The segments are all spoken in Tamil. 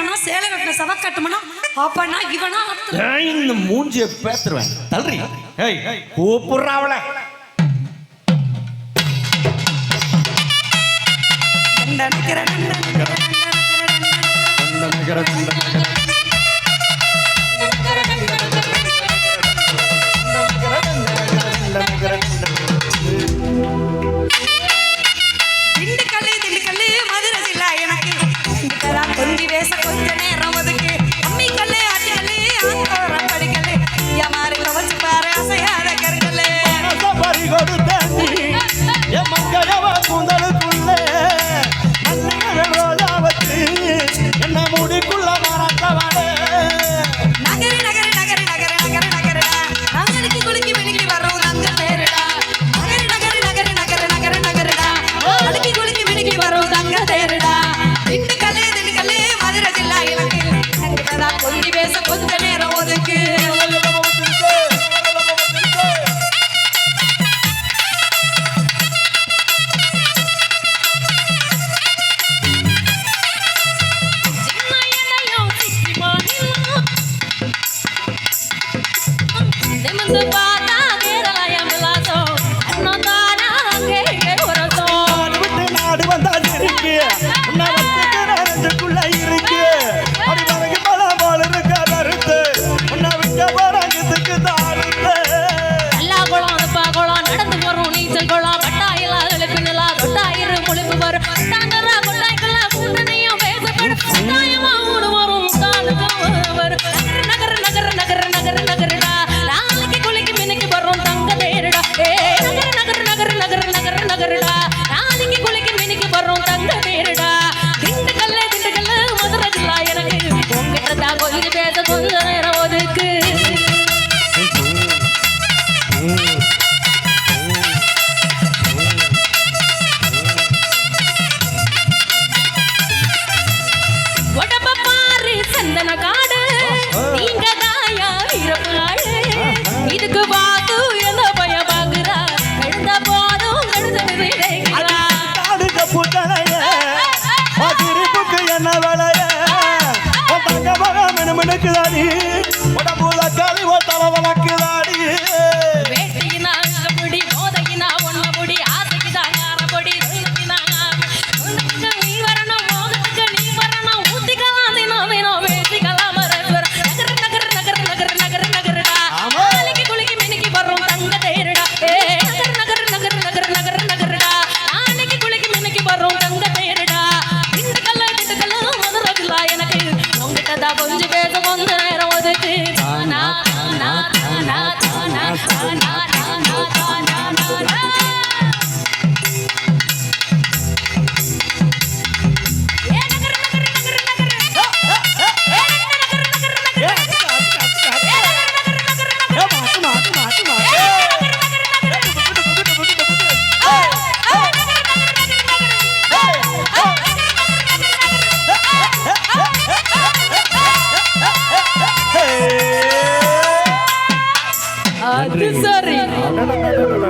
கட்டுமனா சேலை கட்டின சவ கட்டுமனா அப்பனா இவனா இந்த மூஞ்சிய பேத்துருவேன் தள்ளுறி. ஏய் கூப்பிடுறா அவளை. திண்டுக்கல்லு மதுரை ஜில்லா எனக்கு கொஞ்சி பேச கொஞ்ச நேரம் ஒதுக்கு அம்மி கல்லு ஆட்டிக்கல்லு ஆத்தோரம் படிக்கல்லு எமாரி கவச்சு பாரு அசையாத கருக்கல்லு பறி கொடுத்தி என் மக்களவ கூந்தலுக்குள்ளே ரோஜா வச்சு என்ன முடிக்குள்ள மறந்தவளே. நகரு நகரு நகரு நகரு நகரு நகருடா நாங்களுக்கு குலுக்கி மினுக்கி வர்றோம் நாங்க பேருடா. நகரு நகரு நகரு நகரு நகரு நகருடா நாளைக்கு குலுக்கி மினுக்கி வர்றோம் நாங்க பேருடா. திண்டுக்கல்லு மதுரை ஜில்லா எனக்கு கொஞ்சி பேச கொஞ்ச நேரம் ஒதுக்கு.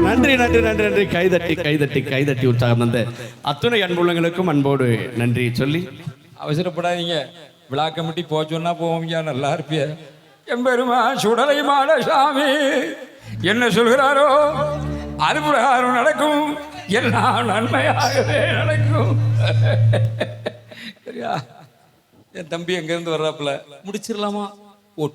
நன்றி நன்றி நன்றி நன்றி. கைதட்டி கைதட்டி கைதட்டி உற்சாகம் தந்த அத்துணை அன்புள்ளங்களுக்கும் அன்போடு நன்றி சொல்லி அவசரப்படாதீங்க. விழா கமிட்டி போச்சோன்னா போவோம்யா, நல்லா இருப்பிய. எம்பெருமா சுடலை மாட சாமி என்ன சொல்கிறாரோ அது பிரகாரம் நடக்கும், எல்லாம் நன்மையாகவே நடக்கும். சரியா? என் தம்பி எங்கேருந்து வர்றாப்புல முடிச்சிடலாமா?